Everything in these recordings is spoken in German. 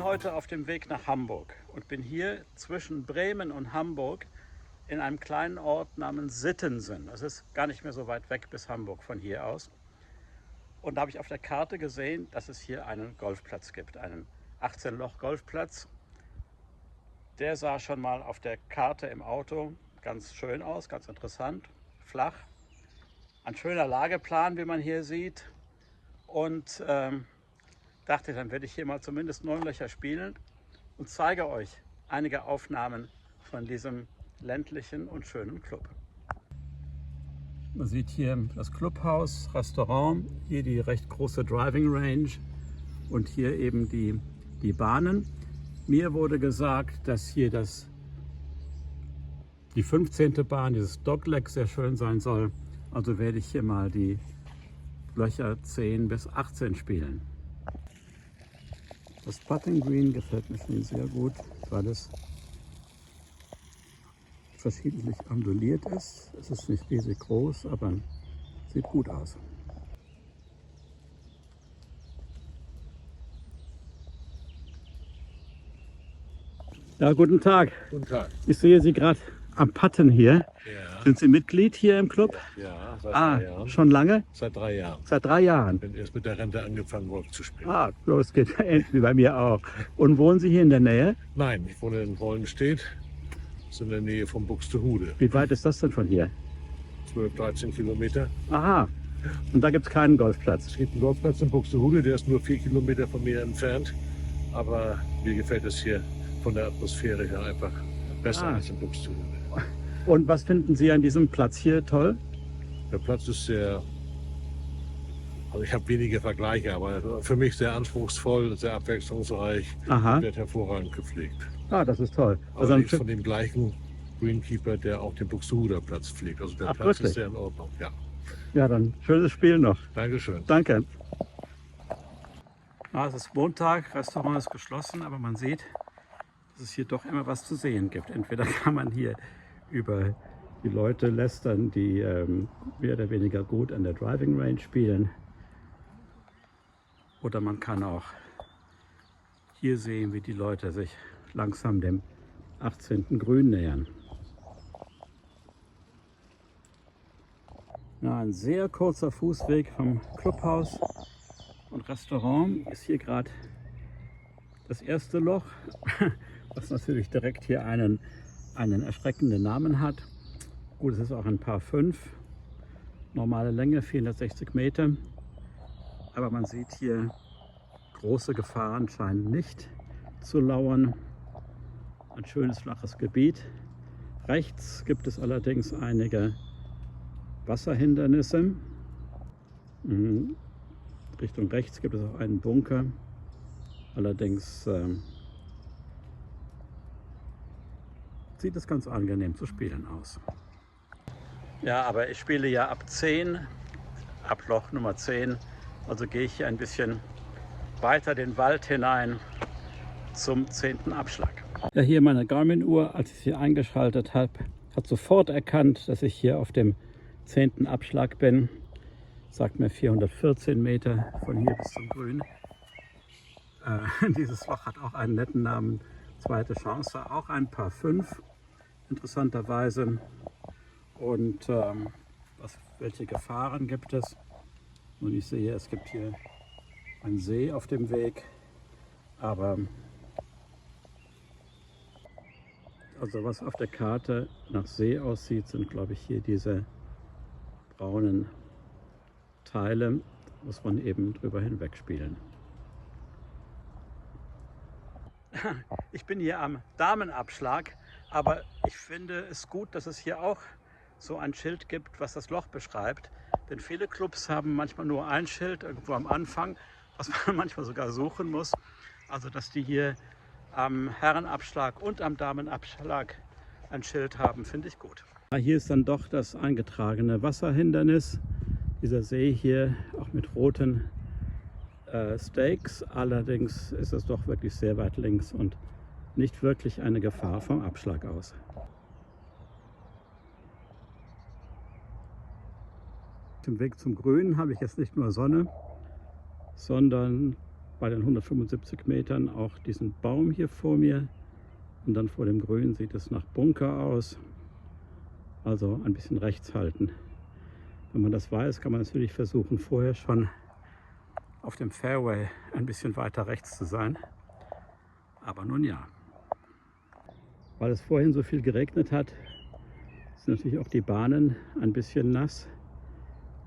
heute auf dem Weg nach Hamburg und bin hier zwischen Bremen und Hamburg in einem kleinen Ort namens Sittensen. Das ist gar nicht mehr so weit weg bis Hamburg von hier aus. Und da habe ich auf der Karte gesehen, dass es hier einen Golfplatz gibt, einen 18-Loch-Golfplatz. Der sah schon mal auf der Karte im Auto ganz schön aus, ganz interessant, flach. Ein schöner Lageplan, wie man hier sieht. Und dachte, dann werde ich hier mal zumindest 9 Löcher spielen und zeige euch einige Aufnahmen von diesem ländlichen und schönen Club. Man sieht hier das Clubhaus, Restaurant, hier die recht große Driving Range und hier eben die Bahnen. Mir wurde gesagt, dass hier die 15. Bahn, dieses Dogleg, sehr schön sein soll. Also werde ich hier mal die Löcher 10 bis 18 spielen. Das Putting Green gefällt mir schon sehr gut, weil es verschiedentlich onduliert ist. Es ist nicht riesig groß, aber sieht gut aus. Ja, guten Tag. Guten Tag. Ich sehe Sie gerade am Putten hier. Ja. Sind Sie Mitglied hier im Club? Ja, seit 3 Jahren. Schon lange? Seit 3 Jahren. Seit 3 Jahren. Ich bin erst mit der Rente angefangen, Golf zu spielen. Los geht ähnlich wie bei mir auch. Und wohnen Sie hier in der Nähe? Nein, ich wohne in Wollenstedt. Das ist in der Nähe von Buxtehude. Wie weit ist das denn von hier? 12, 13 Kilometer. Aha. Und da gibt es keinen Golfplatz. Es gibt einen Golfplatz in Buxtehude, der ist nur 4 Kilometer von mir entfernt. Aber mir gefällt es hier von der Atmosphäre her einfach besser als in Buxtehude. Und was finden Sie an diesem Platz hier toll? Der Platz ist sehr, also ich habe wenige Vergleiche, aber für mich sehr anspruchsvoll, sehr abwechslungsreich, Aha. wird hervorragend gepflegt. Das ist toll. Also ist von dem gleichen Greenkeeper, der auch den Buxtehuder Platz pflegt. Also der Platz wirklich? ist sehr in Ordnung. Ja. Ja, dann schönes Spiel noch. Dankeschön. Danke. Es ist Montag, Restaurant ist geschlossen, aber man sieht, dass es hier doch immer was zu sehen gibt. Entweder kann man hier über die Leute lästern, die mehr oder weniger gut an der Driving Range spielen, oder man kann auch hier sehen, wie die Leute sich langsam dem 18. Grün nähern. Ja, ein sehr kurzer Fußweg vom Clubhaus und Restaurant ist hier gerade das erste Loch, was natürlich direkt hier einen erschreckenden Namen hat. Gut, es ist auch ein Par 5, normale Länge 460 Meter, aber man sieht hier, große Gefahren scheinen nicht zu lauern. Ein schönes flaches Gebiet. Rechts gibt es allerdings einige Wasserhindernisse. Richtung rechts gibt es auch einen Bunker. Allerdings sieht es ganz angenehm zu spielen aus. Ja, aber ich spiele ja ab 10, ab Loch Nummer 10. Also gehe ich hier ein bisschen weiter den Wald hinein zum 10. Abschlag. Ja, hier meine Garmin-Uhr, als ich sie eingeschaltet habe, hat sofort erkannt, dass ich hier auf dem 10. Abschlag bin. Sagt mir 414 Meter von hier bis zum Grün. Dieses Loch hat auch einen netten Namen, zweite Chance, auch ein Par 5, interessanterweise. Und welche Gefahren gibt es? Und ich sehe, es gibt hier einen See auf dem Weg, aber also was auf der Karte nach See aussieht, sind, glaube ich, hier diese braunen Teile, muss man eben drüber hinweg spielen. Ich bin hier am Damenabschlag, aber ich finde es gut, dass es hier auch so ein Schild gibt, was das Loch beschreibt. Denn viele Clubs haben manchmal nur ein Schild irgendwo am Anfang, was man manchmal sogar suchen muss. Also dass die hier am Herrenabschlag und am Damenabschlag ein Schild haben, finde ich gut. Hier ist dann doch das eingetragene Wasserhindernis. Dieser See hier auch mit roten Stakes. Allerdings ist es doch wirklich sehr weit links und nicht wirklich eine Gefahr vom Abschlag aus. Auf dem Weg zum Grün habe ich jetzt nicht nur Sonne, sondern bei den 175 Metern auch diesen Baum hier vor mir. Und dann vor dem Grün sieht es nach Bunker aus. Also ein bisschen rechts halten. Wenn man das weiß, kann man natürlich versuchen, vorher schon auf dem Fairway ein bisschen weiter rechts zu sein. Aber nun ja. Weil es vorhin so viel geregnet hat, sind natürlich auch die Bahnen ein bisschen nass.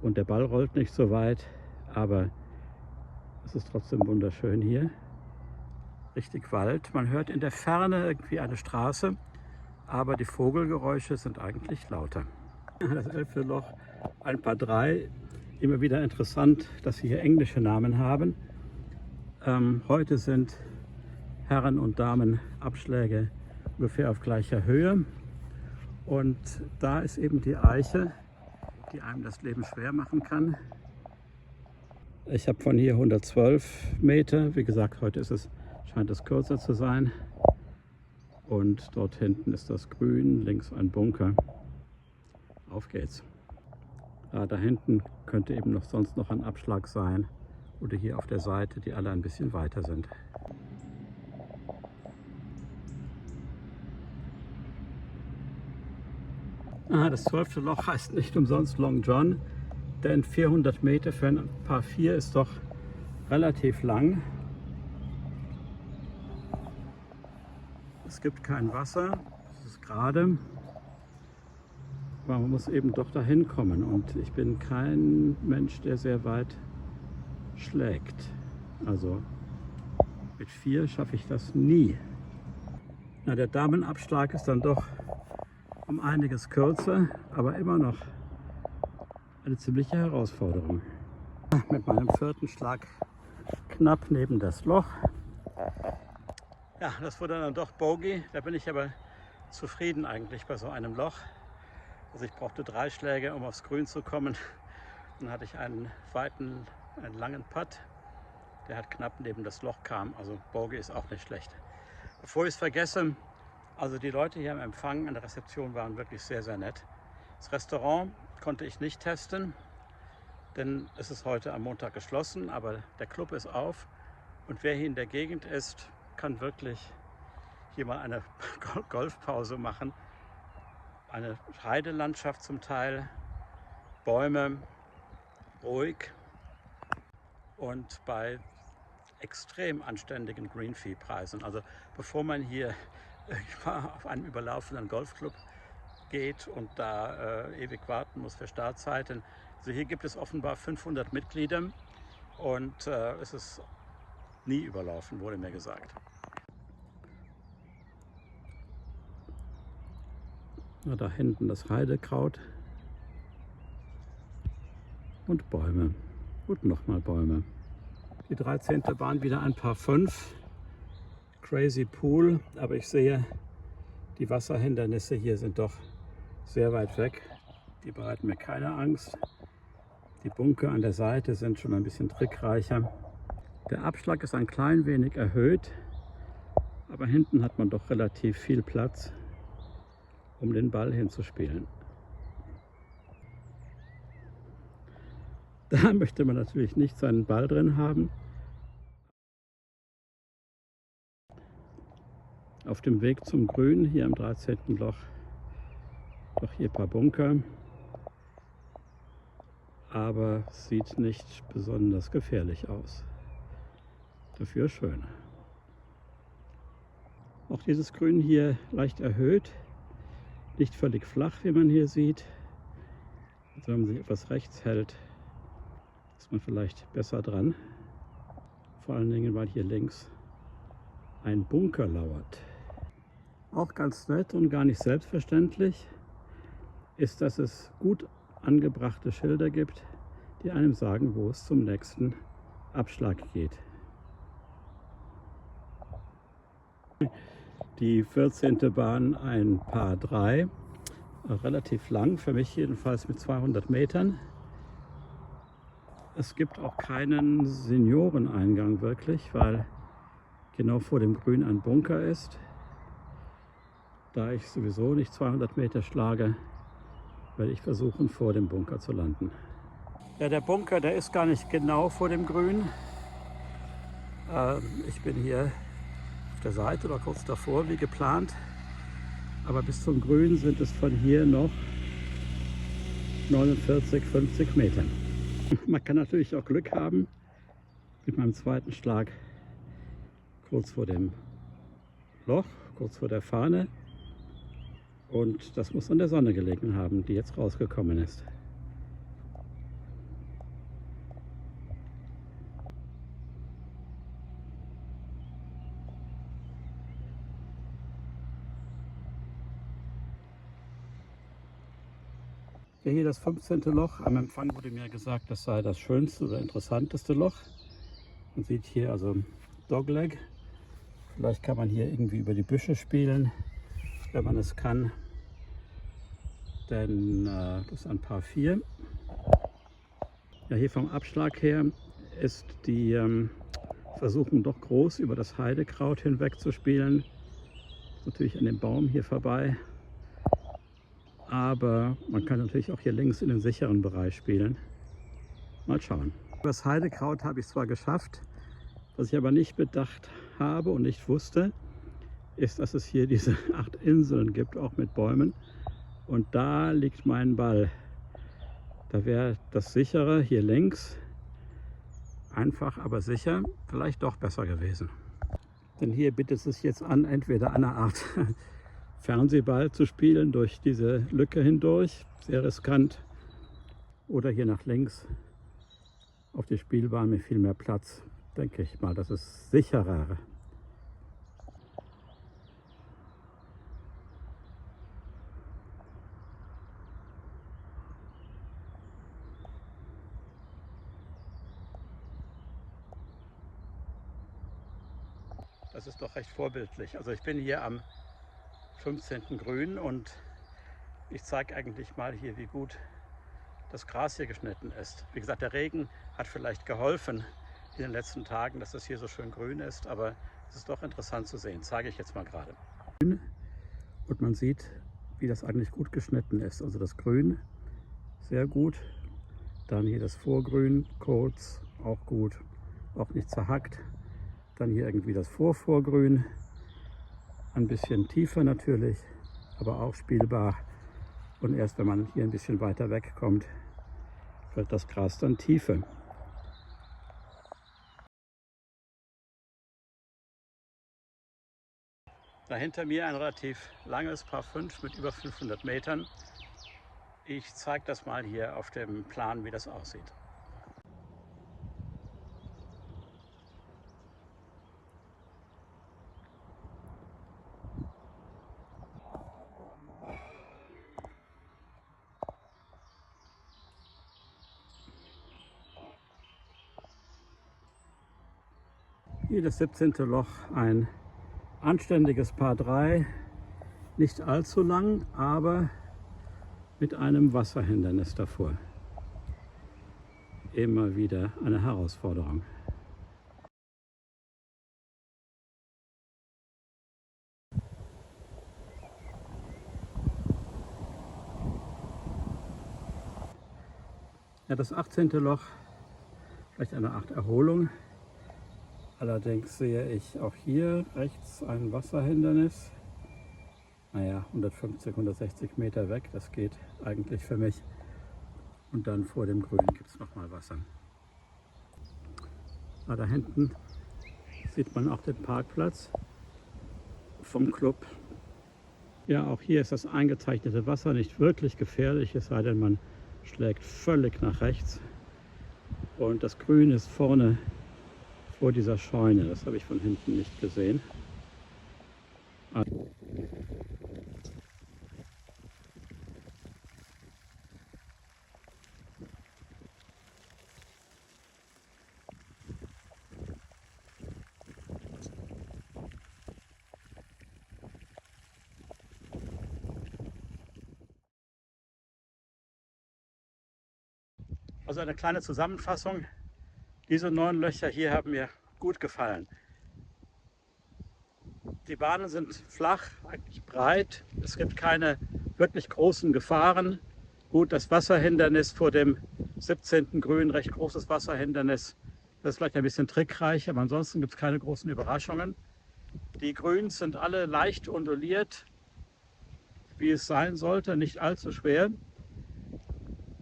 Und der Ball rollt nicht so weit. Aber es ist trotzdem wunderschön hier. Richtig Wald. Man hört in der Ferne irgendwie eine Straße. Aber die Vogelgeräusche sind eigentlich lauter. Das 11. Loch, ein paar 3. Immer wieder interessant, dass sie hier englische Namen haben. Heute sind Herren- und Damen-Abschläge ungefähr auf gleicher Höhe. Und da ist eben die Eiche, die einem das Leben schwer machen kann. Ich habe von hier 112 Meter. Wie gesagt, heute scheint es kürzer zu sein. Und dort hinten ist das Grün, links ein Bunker. Auf geht's. Da hinten könnte eben sonst noch ein Abschlag sein. Oder hier auf der Seite, die alle ein bisschen weiter sind. Das 12. Loch heißt nicht umsonst Long John, denn 400 Meter für ein Par 4 ist doch relativ lang. Es gibt kein Wasser, es ist gerade, aber man muss eben doch dahin kommen und ich bin kein Mensch, der sehr weit schlägt. Also mit 4 schaffe ich das nie. Der Damenabschlag ist dann doch um einiges kürzer, aber immer noch eine ziemliche Herausforderung. Mit meinem 4. Schlag knapp neben das Loch. Ja, das wurde dann doch Bogey. Da bin ich aber zufrieden eigentlich bei so einem Loch. Also ich brauchte 3 Schläge, um aufs Grün zu kommen. Dann hatte ich einen langen Putt, der halt knapp neben das Loch kam. Also Bogey ist auch nicht schlecht. Bevor ich es vergesse, also die Leute hier am Empfang an der Rezeption waren wirklich sehr, sehr nett. Das Restaurant konnte ich nicht testen, denn es ist heute am Montag geschlossen, aber der Club ist auf. Und wer hier in der Gegend ist, kann wirklich hier mal eine Golfpause machen. Eine Heidelandschaft zum Teil, Bäume, ruhig und bei extrem anständigen Green-Fee-Preisen. Also bevor man hier auf einen überlaufenden Golfclub geht und da ewig warten muss für Startzeiten. Also hier gibt es offenbar 500 Mitglieder und es ist nie überlaufen, wurde mir gesagt. Da hinten das Heidekraut und Bäume und nochmal Bäume. Die 13. Bahn wieder ein Par 5. Crazy Pool, aber ich sehe, die Wasserhindernisse hier sind doch sehr weit weg. Die bereiten mir keine Angst. Die Bunker an der Seite sind schon ein bisschen trickreicher. Der Abschlag ist ein klein wenig erhöht, aber hinten hat man doch relativ viel Platz, um den Ball hinzuspielen. Da möchte man natürlich nicht seinen Ball drin haben. Auf dem Weg zum Grün, hier am 13. Loch, doch hier ein paar Bunker. Aber sieht nicht besonders gefährlich aus. Dafür schön. Auch dieses Grün hier leicht erhöht, nicht völlig flach, wie man hier sieht. Also wenn man sich etwas rechts hält, ist man vielleicht besser dran. Vor allen Dingen, weil hier links ein Bunker lauert. Auch ganz nett und gar nicht selbstverständlich ist, dass es gut angebrachte Schilder gibt, die einem sagen, wo es zum nächsten Abschlag geht. Die 14. Bahn ein Par 3, relativ lang, für mich jedenfalls mit 200 Metern. Es gibt auch keinen Senioreneingang wirklich, weil genau vor dem Grün ein Bunker ist. Da ich sowieso nicht 200 Meter schlage, werde ich versuchen, vor dem Bunker zu landen. Ja, der Bunker, der ist gar nicht genau vor dem Grün. Ich bin hier auf der Seite oder kurz davor wie geplant, aber bis zum Grün sind es von hier noch 49, 50 Meter. Man kann natürlich auch Glück haben mit meinem zweiten Schlag kurz vor dem Loch, kurz vor der Fahne, und das muss an der Sonne gelegen haben, die jetzt rausgekommen ist. Ja, hier das 15. Loch. Am Empfang wurde mir gesagt, das sei das schönste oder interessanteste Loch. Man sieht hier also Dogleg. Vielleicht kann man hier irgendwie über die Büsche spielen, wenn man es kann. Denn das ist ein Paar 4. Ja, hier vom Abschlag her ist die Versuchung doch groß, über das Heidekraut hinweg zu spielen. Natürlich an dem Baum hier vorbei. Aber man kann natürlich auch hier links in den sicheren Bereich spielen. Mal schauen. Das Heidekraut habe ich zwar geschafft, was ich aber nicht bedacht habe und nicht wusste, ist, dass es hier diese 8 Inseln gibt, auch mit Bäumen. Und da liegt mein Ball. Da wäre das sichere hier links, einfach aber sicher, vielleicht doch besser gewesen. Denn hier bietet es sich jetzt an, entweder eine Art Fernsehball zu spielen durch diese Lücke hindurch, sehr riskant, oder hier nach links auf die Spielbahn mit viel mehr Platz, denke ich mal, das ist sicherer. Das ist doch recht vorbildlich. Also ich bin hier am 15. Grün und ich zeige eigentlich mal hier, wie gut das Gras hier geschnitten ist. Wie gesagt, der Regen hat vielleicht geholfen in den letzten Tagen, dass es hier so schön grün ist, aber es ist doch interessant zu sehen. Zeige ich jetzt mal gerade. Und man sieht, wie das eigentlich gut geschnitten ist. Also das Grün sehr gut, dann hier das Vorgrün kurz, auch gut, auch nicht zerhackt. Dann hier irgendwie das Vorgrün. Ein bisschen tiefer natürlich, aber auch spielbar. Und erst wenn man hier ein bisschen weiter weg kommt, wird das Gras dann tiefer. Da hinter mir ein relativ langes Par 5 mit über 500 Metern. Ich zeige das mal hier auf dem Plan, wie das aussieht. Hier das 17. Loch, ein anständiges Par 3, nicht allzu lang, aber mit einem Wasserhindernis davor. Immer wieder eine Herausforderung. Ja, das 18. Loch, vielleicht eine Art Erholung. Allerdings sehe ich auch hier rechts ein Wasserhindernis. Naja, 150, 160 Meter weg, das geht eigentlich für mich. Und dann vor dem Grün gibt es nochmal Wasser. Da hinten sieht man auch den Parkplatz vom Club. Ja, auch hier ist das eingezeichnete Wasser nicht wirklich gefährlich, es sei denn, man schlägt völlig nach rechts. Und das Grün ist vorne vor dieser Scheune, das habe ich von hinten nicht gesehen. Also eine kleine Zusammenfassung. Diese 9 Löcher hier haben mir gut gefallen. Die Bahnen sind flach, eigentlich breit. Es gibt keine wirklich großen Gefahren. Gut, das Wasserhindernis vor dem 17. Grün, recht großes Wasserhindernis, Das ist vielleicht ein bisschen trickreich, aber ansonsten gibt es keine großen Überraschungen. Die Grüns sind alle leicht onduliert, wie es sein sollte, nicht allzu schwer.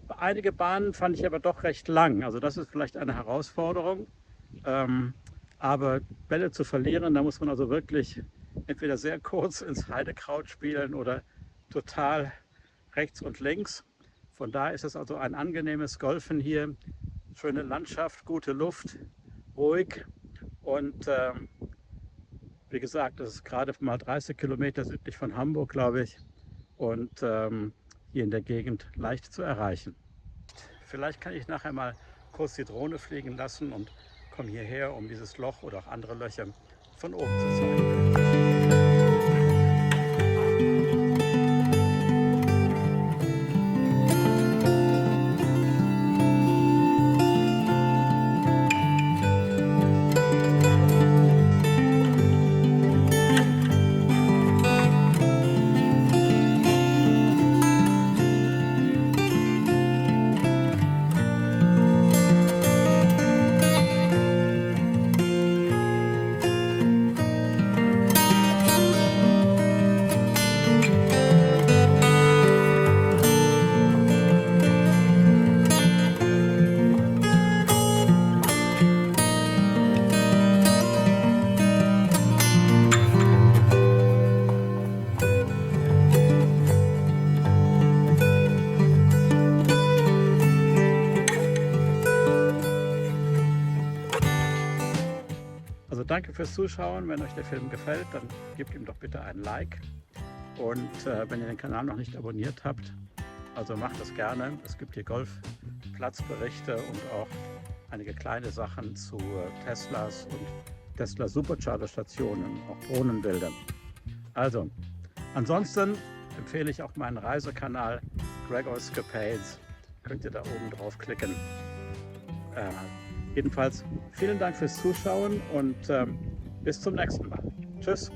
Einige Bahnen fand ich aber doch recht lang, also das ist vielleicht eine Herausforderung. Aber Bälle zu verlieren, da muss man also wirklich entweder sehr kurz ins Heidekraut spielen oder total rechts und links. Von daher ist es also ein angenehmes Golfen hier. Schöne Landschaft, gute Luft, ruhig und wie gesagt, das ist gerade mal 30 Kilometer südlich von Hamburg, glaube ich, und hier in der Gegend leicht zu erreichen. Vielleicht kann ich nachher mal kurz die Drohne fliegen lassen und komme hierher, um dieses Loch oder auch andere Löcher von oben zu zeigen. Also danke fürs Zuschauen. Wenn euch der Film gefällt, dann gebt ihm doch bitte ein Like. Und wenn ihr den Kanal noch nicht abonniert habt, also macht das gerne. Es gibt hier Golfplatzberichte und auch einige kleine Sachen zu Teslas und Tesla Supercharger-Stationen, auch Drohnenbilder. Also, ansonsten empfehle ich auch meinen Reisekanal Gregor'scapades. Könnt ihr da oben draufklicken. Jedenfalls vielen Dank fürs Zuschauen und bis zum nächsten Mal. Tschüss.